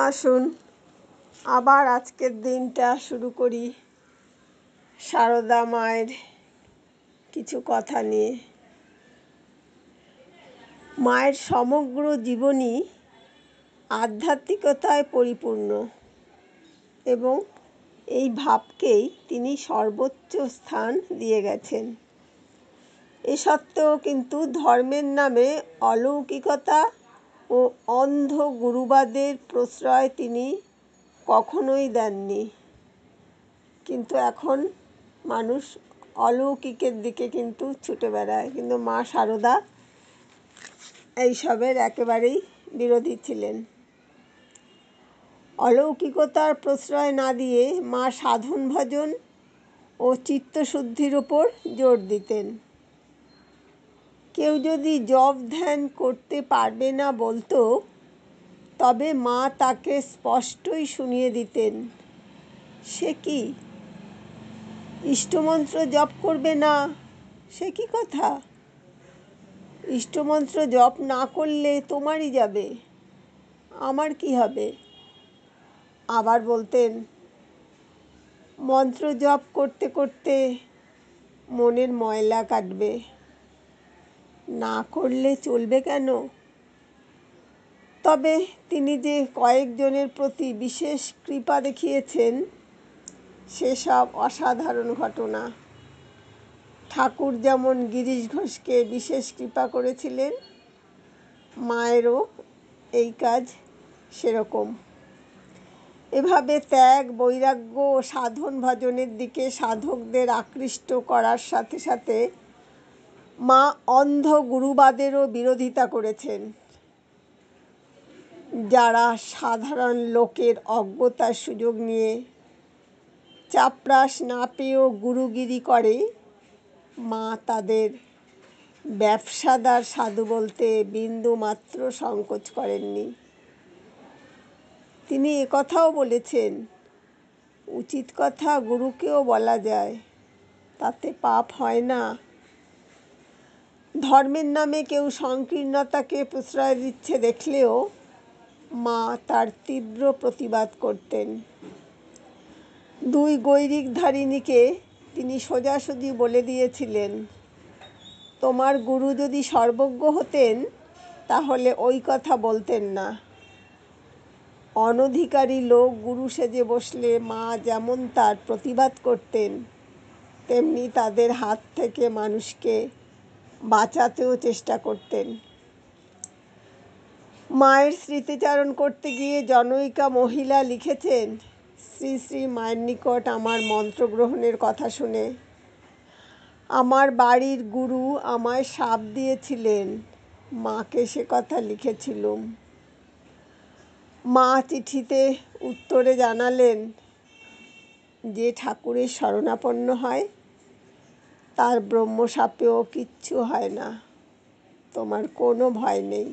আসুন আবার আজকের দিনটা শুরু করি সারদা মায়ের কিছু কথা নিয়ে। মায়ের সমগ্র জীবনই আধ্যাত্মিকতায় পরিপূর্ণ এবং এই ভাবকেই তিনি সর্বোচ্চ স্থান দিয়ে গেছেন। এ সত্ত্বেও কিন্তু ধর্মের নামে অলৌকিকতা ও অন্ধ গুরুবাদের প্রশ্রয় তিনি কখনোই দেননি। কিন্তু এখন মানুষ অলৌকিকের দিকে কিন্তু ছুটে বেড়ায়, কিন্তু মা সারদা এইসবের একেবারেই বিরোধী ছিলেন। অলৌকিকতার প্রশ্রয় না দিয়ে মা সাধন ভজন ও চিত্তশুদ্ধির ওপর জোর দিতেন। কেউ যদি জপ ধ্যান করতে পারবে না বলতো, তবে মা তাকে স্পষ্টই শুনিয়ে দিতেন, সে কি ইষ্টমন্ত্র জপ করবে না, সে কি কথা? ইষ্টমন্ত্র জপ না করলে তোমারই যাবে, আমার কি হবে? আবার বলতেন, মন্ত্র জপ করতে করতে মনের ময়লা কাটবে, না করলে চলবে কেন? তবে তিনি যে কয়েকজনের প্রতি বিশেষ কৃপা দেখিয়েছেন, সেসব অসাধারণ ঘটনা। ঠাকুর যেমন গিরিশ ঘোষকে বিশেষ কৃপা করেছিলেন, মায়েরও এই কাজ সেরকম। এভাবে ত্যাগ, বৈরাগ্য ও সাধন ভজনের দিকে সাধকদের আকৃষ্ট করার সাথে সাথে মা অন্ধ গুরুবাদেরও বিরোধিতা করেছেন, যারা সাধারণ লোকের অজ্ঞতার সুযোগ নিয়ে চাপরাশ না পেয়েও গুরুগিরি করে। মা তাদের ব্যবসাদার সাধু বলতে বিন্দুমাত্র সংকোচ করেননি। তিনি একথাও বলেছেন, উচিত কথা গুরুকেও বলা যায়, তাতে পাপ হয় না। ধর্মের নামে কেউ সংকীর্ণতাকে প্রশ্রয় দিচ্ছে দেখলেও মা তার তীব্র প্রতিবাদ করতেন। দুই গৈরিকধারিণীকে তিনি সোজাসুজি বলে দিয়েছিলেন, তোমার গুরু যদি সর্বজ্ঞ হতেন তাহলে ওই কথা বলতেন না। অনধিকারী লোক গুরু সেজে বসলে মা যেমন তার প্রতিবাদ করতেন, তেমনি তাদের হাত থেকে মানুষকে বাঁচাতেও চেষ্টা করতেন। মায়ের স্মৃতিচারণ করতে গিয়ে জনৈকা মহিলা লিখেছেন, শ্রী শ্রী মায়ের নিকট আমার মন্ত্র গ্রহণের কথা শুনে আমার বাড়ির গুরু আমায় শাপ দিয়েছিলেন, মাকে সে কথা লিখেছিলুম। মা চিঠিতে উত্তরে জানালেন, যে ঠাকুরের শরণাপন্ন হয় তার ব্রহ্মশাপেও কিচ্ছু হয় না, তোমার কোনো ভয় নেই।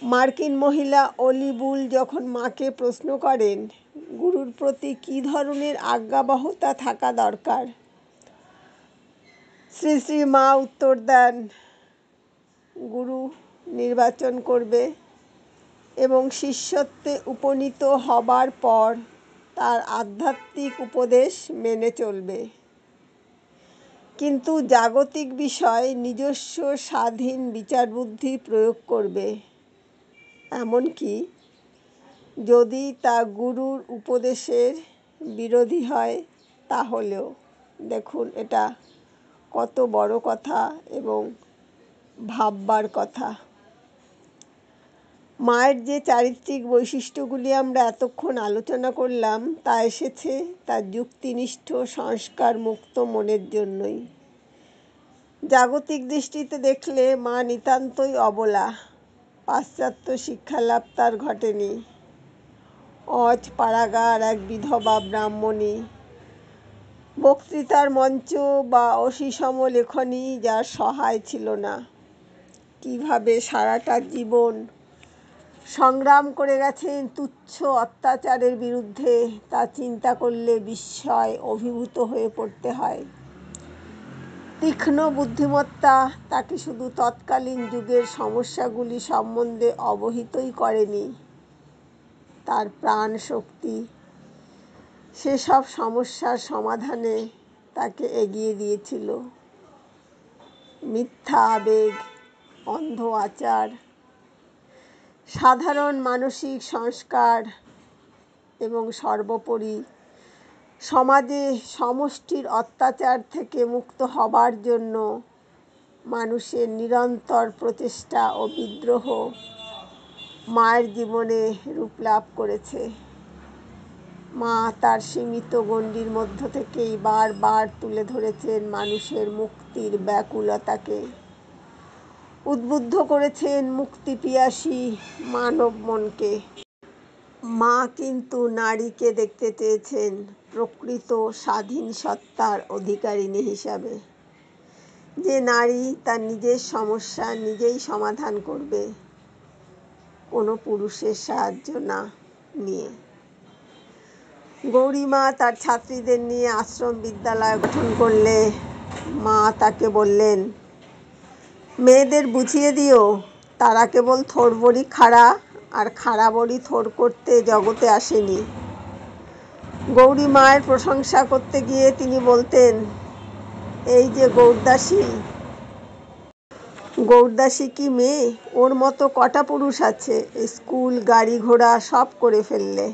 মার্কিন মহিলা অলি বুল যখন মাকে প্রশ্ন করেন, গুরুর প্রতি কী ধরনের আজ্ঞাবহতা থাকা দরকার, শ্রী শ্রী মা উত্তর দেন, গুরু নির্বাচন করবে এবং শিষ্যত্বে উপনীত হবার পর তার আধ্যাত্মিক উপদেশ মেনে চলবে, কিন্তু জাগতিক বিষয় নিজস্ব স্বাধীন বিচারবুদ্ধি প্রয়োগ করবে, এমনকি যদি তা গুরুর উপদেশের বিরোধী হয় তাহলেও। দেখুন এটা কত বড় কথা এবং ভাববার কথা। মায়ের যে চারিত্রিক বৈশিষ্ট্যগুলি আমরা এতক্ষণ আলোচনা করলাম, তা এসেছে তার যুক্তিনিষ্ঠ সংস্কার মুক্ত মনের জন্যই। জাগতিক দৃষ্টিতে দেখলে মা নিতান্তই অবলা, পাশ্চাত্য শিক্ষালাভ তার ঘটেনি, অজ পাড়াগার এক বিধবা ব্রাহ্মণী, বক্তৃতার মঞ্চ বা অসীসম লেখনী যার সহায় ছিল না। কিভাবে সারাটা জীবন সংগ্রাম করে গেছেন তুচ্ছ অত্যাচারের বিরুদ্ধে, তা চিন্তা করলে বিস্ময় অভিভূত হয়ে পড়তে হয়। তীক্ষ্ণ বুদ্ধিমত্তা তাকে শুধু তৎকালীন যুগের সমস্যাগুলি সম্বন্ধে অবহিতই করেনি, তার প্রাণ শক্তি, সেসব সমস্যার সমাধানে তাকে এগিয়ে দিয়েছিল। মিথ্যা আবেগ, অন্ধ আচার, সাধারণ মানসিক সংস্কার এবং সর্বোপরি সমাজে সমষ্টির অত্যাচার থেকে মুক্ত হবার জন্য মানুষের নিরন্তর প্রচেষ্টা ও বিদ্রোহ মায়ের জীবনে রূপ লাভ করেছে। মা তার সীমিত গণ্ডির মধ্য থেকেই বারবার তুলে ধরেছেন মানুষের মুক্তির ব্যাকুলতাকে, উদ্বুদ্ধ করেছেন মুক্তিপিয়াসী মানব মনকে। মা কিন্তু নারীকে দেখতে চেয়েছেন প্রকৃত স্বাধীন সত্তার অধিকারিণী হিসাবে, যে নারী তার নিজের সমস্যা নিজেই সমাধান করবে, কোনো পুরুষের সাহায্য না নিয়ে। গৌরীমা তার ছাত্রীদের নিয়ে আশ্রম বিদ্যালয় গঠন করলে মা তাকে বললেন, মেয়েদের বুঝিয়ে দিও তারা কেবল থোড় বড়ি খাড়া আর খাড়া বড়ি থোড় করতে জগতে আসেনি। গৌরী মায়ের প্রশংসা করতে গিয়ে তিনি বলতেন, এই যে গৌরদাসী কি মেয়ে, ওর মতো কটা পুরুষ আছে, স্কুল গাড়ি ঘোড়া সব করে ফেললে।